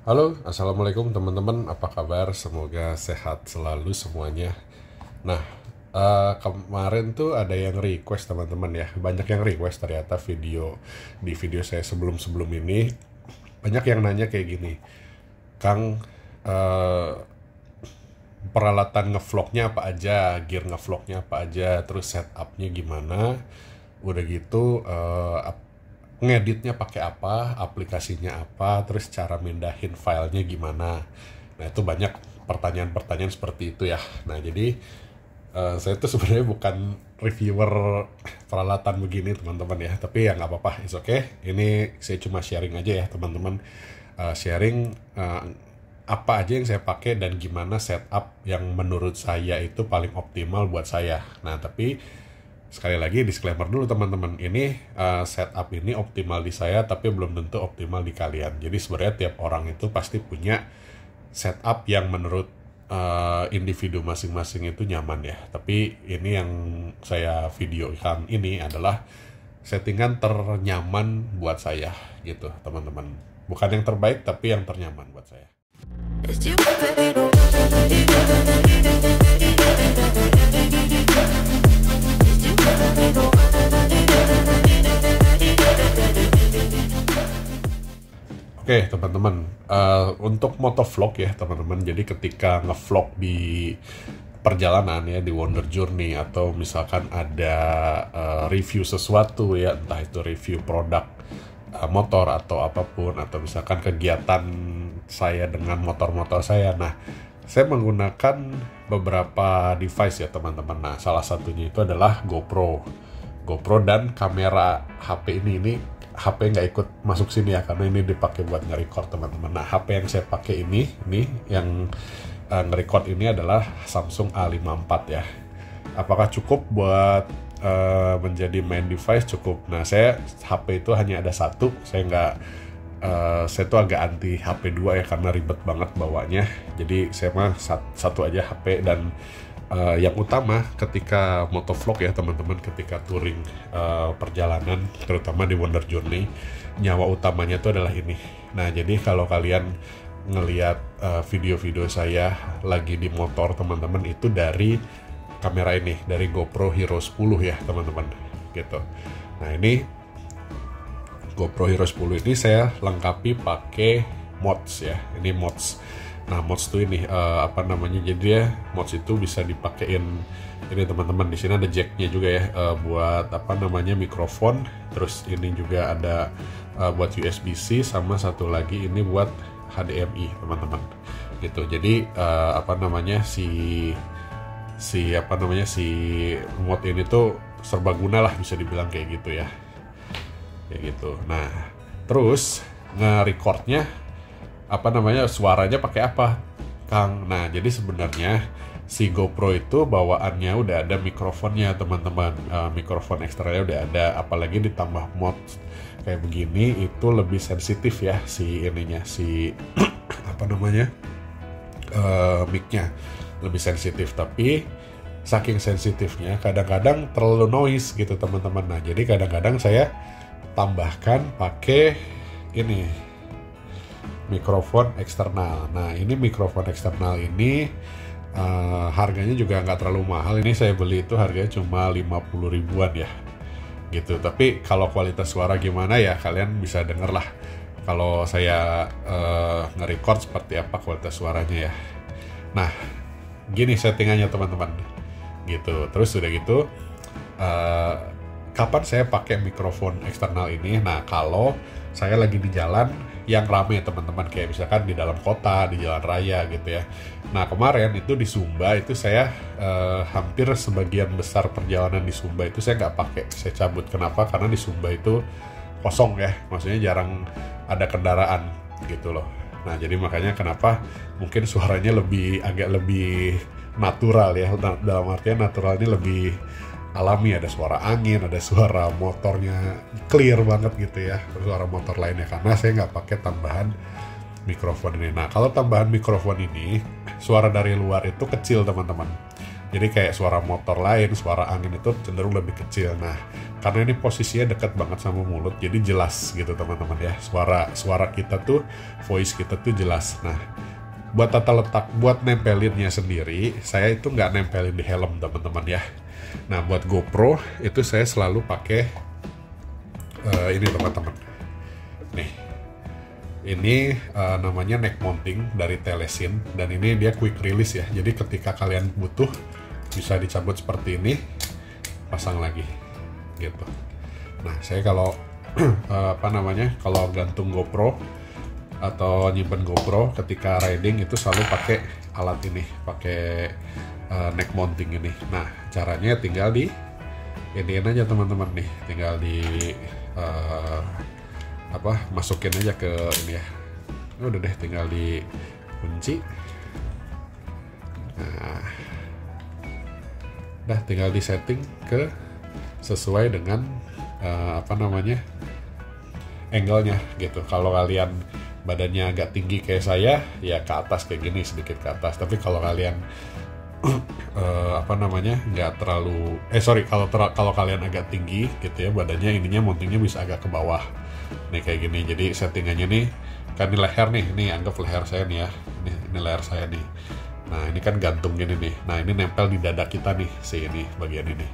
Halo, assalamualaikum teman-teman. Apa kabar? Semoga sehat selalu semuanya. Nah, kemarin tuh ada yang request teman-teman ya. Banyak yang request ternyata di video saya sebelum-sebelum ini. Banyak yang nanya kayak gini, Kang, eh, peralatan ngevlognya apa aja, gear ngevlognya apa aja, terus setupnya gimana, udah gitu ngeditnya pakai apa, aplikasinya apa, terus cara mindahin filenya gimana. Nah itu banyak pertanyaan-pertanyaan seperti itu ya. Nah jadi saya tuh sebenarnya bukan reviewer peralatan begini teman-teman ya, tapi ya nggak apa-apa, it's okay. Ini saya cuma sharing aja ya teman-teman. Sharing apa aja yang saya pakai dan gimana setup yang menurut saya itu paling optimal buat saya. Nah tapi sekali lagi disclaimer dulu teman-teman, ini setup ini optimal di saya tapi belum tentu optimal di kalian. Jadi sebenarnya tiap orang itu pasti punya setup yang menurut individu masing-masing itu nyaman ya. Tapi ini yang saya videokan ini adalah settingan ternyaman buat saya gitu teman-teman. Bukan yang terbaik tapi yang ternyaman buat saya. Oke teman-teman, untuk motovlog ya teman-teman, jadi ketika ngevlog di perjalanan ya, di Wonder Journey, atau misalkan ada review sesuatu ya, entah itu review produk motor atau apapun, atau misalkan kegiatan saya dengan motor-motor saya. Nah, saya menggunakan beberapa device ya teman-teman. Nah, salah satunya itu adalah GoPro dan kamera HP ini HP nggak ikut masuk sini ya karena ini dipakai buat nge-record teman-teman. Nah, HP yang saya pakai ini yang nge-record ini adalah Samsung A54 ya. Apakah cukup buat menjadi main device? Cukup. Nah, saya HP itu hanya ada satu. Saya tuh agak anti HP 2 ya karena ribet banget bawanya. Jadi saya mah satu aja HP. Dan yang utama ketika motovlog ya teman-teman, ketika touring perjalanan terutama di Wonder Journey, nyawa utamanya itu adalah ini. Nah jadi kalau kalian ngelihat video-video saya lagi di motor teman-teman, itu dari kamera ini, dari GoPro Hero 10 ya teman-teman gitu. Nah ini GoPro Hero 10 ini saya lengkapi pakai mods ya. Ini mods. Nah, mods tuh ini jadi ya, mods itu bisa dipakein ini teman-teman. Di sini ada jacknya juga ya, buat mikrofon. Terus ini juga ada buat USB-C, sama satu lagi ini buat HDMI teman-teman. Gitu. Jadi si mod ini tuh serbaguna lah bisa dibilang kayak gitu ya. Kayak gitu. Nah, terus nge-recordnya suaranya pakai apa, Kang? Nah, jadi sebenarnya si GoPro itu bawaannya udah ada mikrofonnya, teman-teman. Mikrofon eksternalnya udah ada, apalagi ditambah mod kayak begini itu lebih sensitif ya mic-nya lebih sensitif. Tapi saking sensitifnya kadang-kadang terlalu noise gitu, teman-teman. Nah, jadi kadang-kadang saya tambahkan pakai ini mikrofon eksternal. Nah ini mikrofon eksternal ini harganya juga nggak terlalu mahal. Ini saya beli itu harganya cuma 50 ribuan ya gitu. Tapi kalau kualitas suara gimana ya kalian bisa denger lah kalau saya nge-record seperti apa kualitas suaranya ya. Nah gini settingannya teman-teman gitu. Terus udah gitu kapan saya pakai mikrofon eksternal ini? Nah kalau saya lagi di jalan yang rame teman-teman, kayak misalkan di dalam kota, di jalan raya gitu ya. Nah kemarin itu di Sumba itu saya hampir sebagian besar perjalanan di Sumba itu saya nggak pakai, saya cabut. Kenapa? Karena di Sumba itu kosong ya, maksudnya jarang ada kendaraan gitu loh. Nah jadi makanya kenapa mungkin suaranya agak lebih natural ya, dalam artian naturalnya lebih alami, ada suara angin, ada suara motornya clear banget gitu ya, suara motor lainnya, karena saya nggak pakai tambahan mikrofon ini. Nah kalau tambahan mikrofon ini suara dari luar itu kecil teman-teman, Jadi kayak suara motor lain, suara angin itu cenderung lebih kecil. Nah, karena ini posisinya dekat banget sama mulut, jadi jelas gitu teman-teman ya. Suara kita tuh, voice kita tuh jelas. Nah, buat tata letak, buat nempelinnya sendiri, saya itu nggak nempelin di helm teman-teman ya. Nah, buat GoPro itu saya selalu pakai ini teman-teman. Nih, ini namanya neck mounting dari Telesin, dan ini dia quick release ya. Jadi ketika kalian butuh bisa dicabut seperti ini, pasang lagi gitu. Nah, saya kalau kalau gantung GoPro atau nyimpen GoPro ketika riding itu selalu pakai alat ini, pakai neck mounting ini. Nah, caranya tinggal di iniin aja teman-teman nih, tinggal di masukin aja ke ini ya. Udah deh, tinggal di kunci. Nah, udah tinggal di setting ke sesuai dengan angle-nya gitu. Kalau kalian badannya agak tinggi kayak saya, ya ke atas kayak gini, sedikit ke atas. Tapi kalau kalian nggak terlalu kalau kalian agak tinggi gitu ya badannya, ininya mountingnya bisa agak ke bawah nih kayak gini. Jadi settingannya nih, kan ini leher nih, ini anggap leher saya nih ya, ini leher saya nih. Nah, ini kan gantung gini nih. Nah, ini nempel di dada kita nih, ini bagian ini.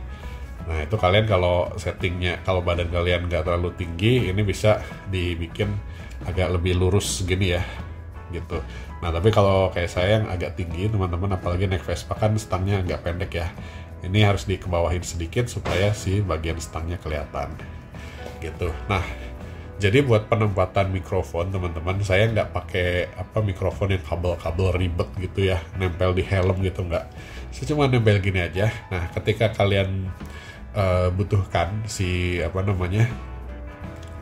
Nah, itu kalian kalau settingnya, kalau badan kalian nggak terlalu tinggi, ini bisa dibikin agak lebih lurus gini ya, gitu. Nah, tapi kalau kayak saya yang agak tinggi, teman-teman, apalagi naik Vespa kan stangnya agak pendek ya. Ini harus dikebawahin sedikit supaya si bagian stangnya kelihatan, gitu. Nah, jadi buat penempatan mikrofon teman-teman, saya nggak pakai mikrofon yang kabel-kabel ribet gitu ya, nempel di helm gitu nggak. Saya cuma nempel gini aja. Nah, ketika kalian butuhkan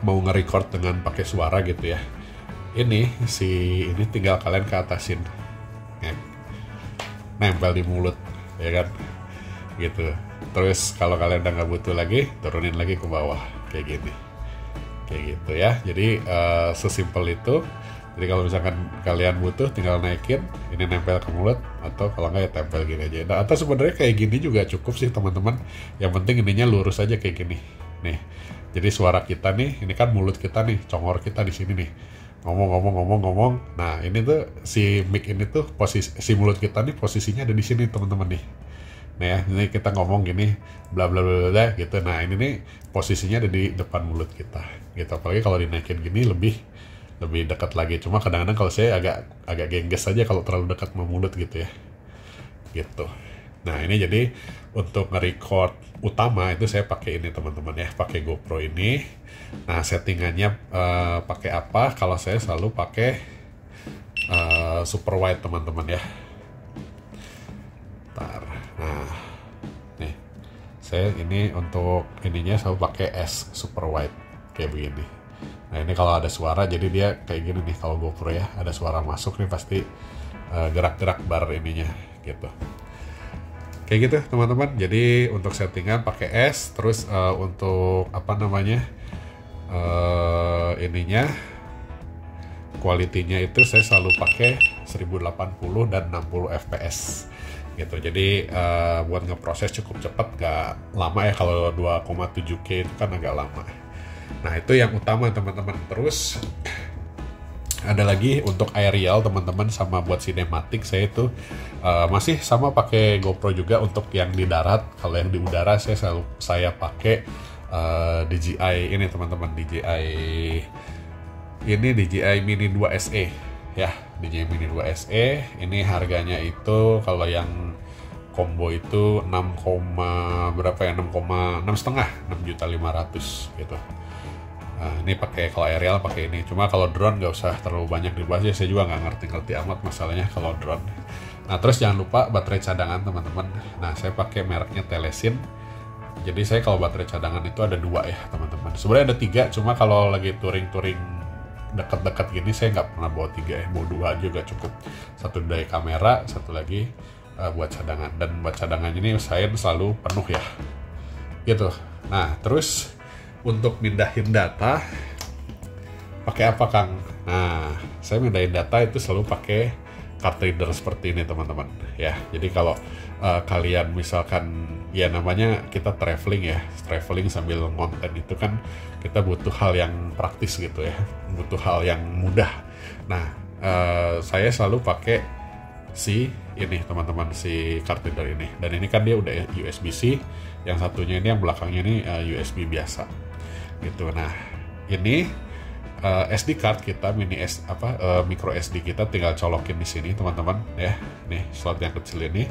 mau nge-record dengan pakai suara gitu ya, ini tinggal kalian ke atasin, nempel di mulut ya kan, gitu. Terus kalau kalian udah nggak butuh lagi, turunin lagi ke bawah kayak gini. Kayak gitu ya. Jadi sesimpel itu. Jadi kalau misalkan kalian butuh, tinggal naikin, ini nempel ke mulut, atau kalau nggak ya tempel gini aja. Nah, atau sebenarnya kayak gini juga cukup sih teman-teman. Yang penting ininya lurus aja kayak gini. Nih. Jadi suara kita nih, ini kan mulut kita nih, congor kita di sini nih. Ngomong. Nah, ini tuh si mic ini tuh si mulut kita nih posisinya ada di sini teman-teman nih. Nah ya, ini kita ngomong gini, bla bla bla bla gitu. Nah, ini nih posisinya ada di depan mulut kita, gitu. Apalagi kalau dinaikin gini lebih dekat lagi. Cuma kadang-kadang kalau saya agak gengges aja kalau terlalu dekat sama mulut gitu ya, gitu. Nah, ini jadi untuk nge-record utama itu saya pakai ini teman-teman ya, pakai GoPro ini. Nah, settingannya pakai apa? Kalau saya selalu pakai super wide teman-teman ya. Nah, nih saya ini untuk ininya selalu pakai S super wide kayak begini. Nah, ini kalau ada suara, jadi dia kayak gini nih. Kalau GoPro ya, ada suara masuk nih pasti gerak-gerak bar ininya gitu. Kayak gitu teman-teman. Jadi untuk settingan pakai S. Terus untuk ininya, quality-nya itu saya selalu pakai 1080 dan 60 fps gitu. Jadi buat ngeproses cukup cepat, gak lama ya. Kalau 2,7K itu kan agak lama. Nah, itu yang utama teman-teman. Terus ada lagi untuk aerial teman-teman, sama buat sinematik saya itu masih sama pakai GoPro juga untuk yang di darat. Kalau yang di udara saya pakai DJI ini teman-teman, DJI Mini 2 SE ya, DJI Mini 2 SE. Ini harganya itu kalau yang combo itu 6,5 gitu. Nah, ini kalau aerial pakai ini. Cuma kalau drone nggak usah terlalu banyak dibahas ya, saya juga nggak ngerti amat masalahnya kalau drone. Nah, terus jangan lupa baterai cadangan teman-teman. Nah, saya pakai mereknya Telesin. Jadi saya kalau baterai cadangan itu ada 2 ya teman-teman. Sebenarnya ada 3, cuma kalau lagi touring dekat-dekat gini saya nggak pernah bawa 3 ya, bawa 2 juga cukup. Satu dari kamera, satu lagi buat cadangan. Dan buat cadangan ini saya selalu penuh ya, gitu. Nah, terus untuk mindahin data pakai apa Kang? Nah, saya mindahin data itu selalu pakai card reader seperti ini teman-teman ya. Jadi kalau kalian misalkan ya namanya kita traveling sambil ngonten itu kan kita butuh hal yang praktis gitu ya, butuh hal yang mudah. Nah saya selalu pakai si ini teman-teman, si card reader ini, dan ini kan dia udah USB-C, yang satunya ini yang belakangnya ini USB biasa gitu. Nah ini SD card kita micro SD kita tinggal colokin di sini teman-teman ya. Nih slot yang kecil ini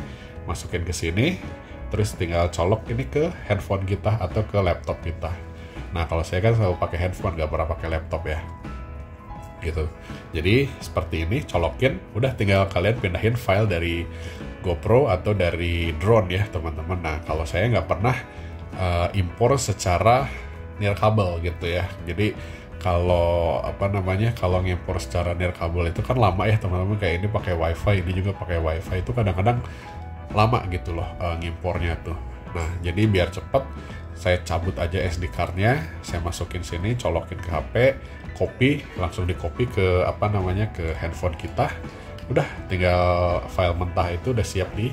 masukin ke sini, terus tinggal colok ini ke handphone kita atau ke laptop kita. Nah kalau saya kan selalu pakai handphone, nggak pernah pakai laptop ya gitu. Jadi seperti ini, colokin, udah tinggal kalian pindahin file dari GoPro atau dari drone ya teman-teman. Nah kalau saya nggak pernah impor secara nirkabel gitu ya. Jadi kalau kalau ngimpor secara nirkabel itu kan lama ya teman-teman. Kayak ini pakai wifi, ini juga pakai wifi, itu kadang-kadang lama gitu loh ngimpornya tuh. Nah jadi biar cepet, saya cabut aja SD card-nya, saya masukin sini, colokin ke HP, copy, langsung di copy ke ke handphone kita. Udah tinggal file mentah itu udah siap di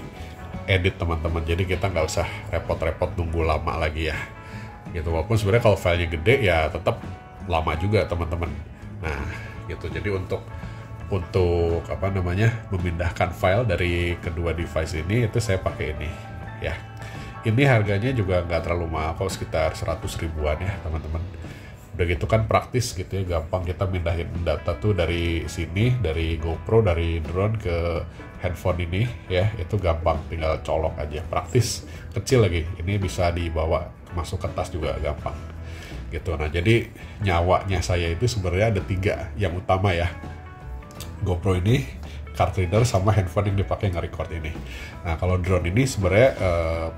edit teman-teman. Jadi kita nggak usah repot-repot nunggu lama lagi ya gitu. Walaupun sebenarnya kalau filenya gede ya tetap lama juga teman-teman. Nah gitu. Jadi untuk memindahkan file dari kedua device ini, itu saya pakai ini ya. Ini harganya juga nggak terlalu mahal kok, sekitar 100 ribuan ya teman-teman. Udah gitu kan praktis gitu ya, gampang kita mindahin data tuh dari sini, dari GoPro, dari drone ke handphone ini ya. Itu gampang, tinggal colok aja, praktis, kecil lagi. Ini bisa dibawa masuk ke tas juga gampang gitu. Nah jadi nyawanya saya itu sebenarnya ada 3 yang utama ya. GoPro ini, card reader, sama handphone yang dipakai nge-record ini. Nah kalau drone ini sebenarnya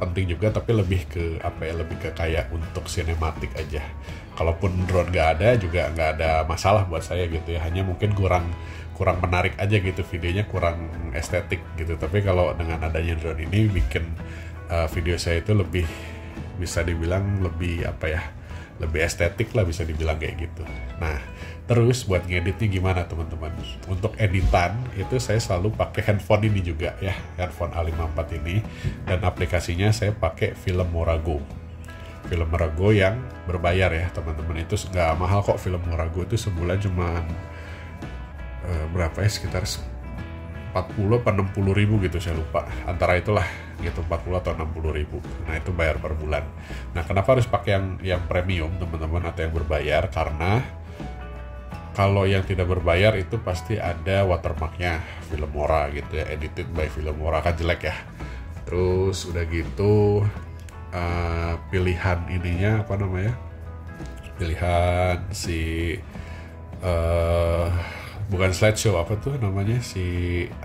penting juga, tapi lebih ke lebih ke kayak untuk sinematik aja. Kalaupun drone nggak ada juga nggak ada masalah buat saya gitu ya, hanya mungkin kurang menarik aja gitu, videonya kurang estetik gitu. Tapi kalau dengan adanya drone ini bikin video saya itu lebih, bisa dibilang lebih lebih estetik lah, bisa dibilang kayak gitu. Nah terus buat ngeditnya gimana teman-teman? Untuk editan itu saya selalu pakai handphone ini juga ya, handphone A54 ini, dan aplikasinya saya pakai Filmora Go yang berbayar ya teman-teman. Itu nggak mahal kok, Filmora Go itu sebulan cuman berapa ya, sekitar 40 atau 60 ribu gitu, saya lupa, antara itulah gitu, 40 atau 60 ribu. Nah itu bayar per bulan. Nah kenapa harus pakai yang premium teman-teman atau yang berbayar? Karena kalau yang tidak berbayar itu pasti ada watermarknya Filmora gitu ya, edited by Filmora, kan jelek ya. Terus udah gitu pilihan ininya pilihan si bukan slideshow, si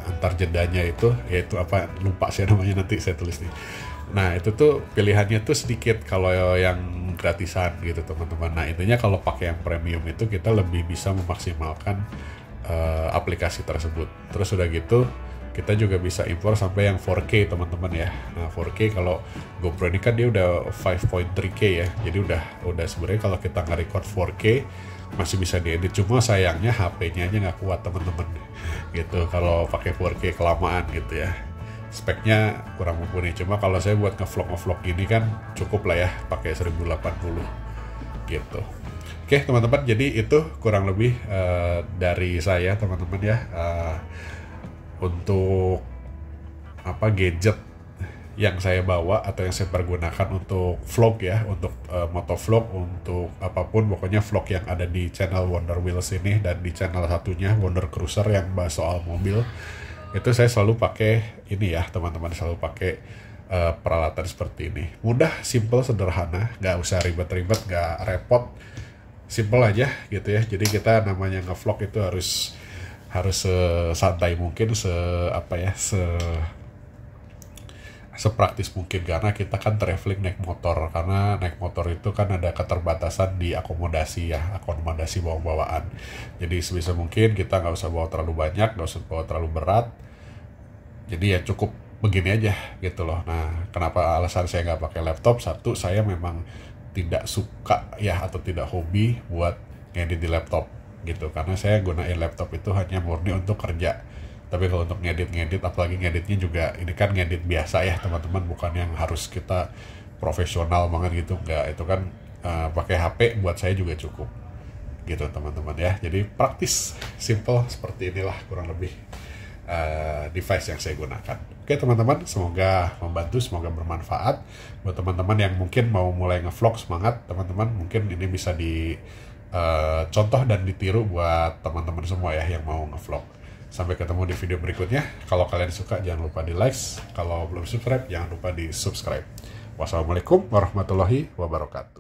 antar jedanya itu, yaitu lupa saya namanya, nanti saya tulis nih. Nah itu tuh pilihannya tuh sedikit kalau yang gratisan gitu teman-teman. Nah intinya kalau pakai yang premium itu kita lebih bisa memaksimalkan aplikasi tersebut. Terus udah gitu kita juga bisa impor sampai yang 4K teman-teman ya. Nah 4K kalau GoPro ini kan dia udah 5.3K ya, jadi udah sebenarnya kalau kita nge-record 4K masih bisa diedit. Cuma sayangnya HP-nya aja nggak kuat teman-teman gitu kalau pakai 4K kelamaan gitu ya, speknya kurang mumpuni. Cuma kalau saya buat ngevlog gini kan cukup lah ya pakai 1080 gitu. Oke teman-teman, jadi itu kurang lebih dari saya teman-teman ya, untuk gadget yang saya bawa atau yang saya pergunakan untuk vlog ya, untuk motovlog, untuk apapun pokoknya vlog yang ada di channel Wonder Wheels ini, dan di channel satunya Wonder Cruiser yang bahas soal mobil. Itu saya selalu pakai ini ya teman-teman, selalu pakai peralatan seperti ini. Mudah, simple, sederhana, nggak usah ribet-ribet, nggak repot, simple aja gitu ya. Jadi kita namanya ngevlog itu harus santai mungkin, sepraktis mungkin, karena kita kan traveling naik motor. Karena naik motor itu kan ada keterbatasan di akomodasi bawa-bawaan. Jadi sebisa mungkin kita nggak usah bawa terlalu banyak, nggak usah bawa terlalu berat. Jadi ya cukup begini aja gitu loh. Nah kenapa alasan saya nggak pakai laptop? Satu, saya memang tidak suka ya, atau tidak hobi buat ngedit di laptop gitu, karena saya gunain laptop itu hanya murni untuk kerja Tapi kalau untuk ngedit-ngedit, apalagi ngeditnya juga, ini kan ngedit biasa ya teman-teman, bukan yang harus kita profesional banget gitu, enggak. Itu kan pakai HP buat saya juga cukup gitu teman-teman ya. Jadi praktis, simple, seperti inilah kurang lebih device yang saya gunakan. Oke teman-teman, semoga membantu, semoga bermanfaat buat teman-teman yang mungkin mau mulai ngevlog. Semangat teman-teman, mungkin ini bisa di contoh dan ditiru buat teman-teman semua ya yang mau ngevlog. Sampai ketemu di video berikutnya. Kalau kalian suka jangan lupa di like, kalau belum subscribe jangan lupa di subscribe. Wassalamualaikum warahmatullahi wabarakatuh.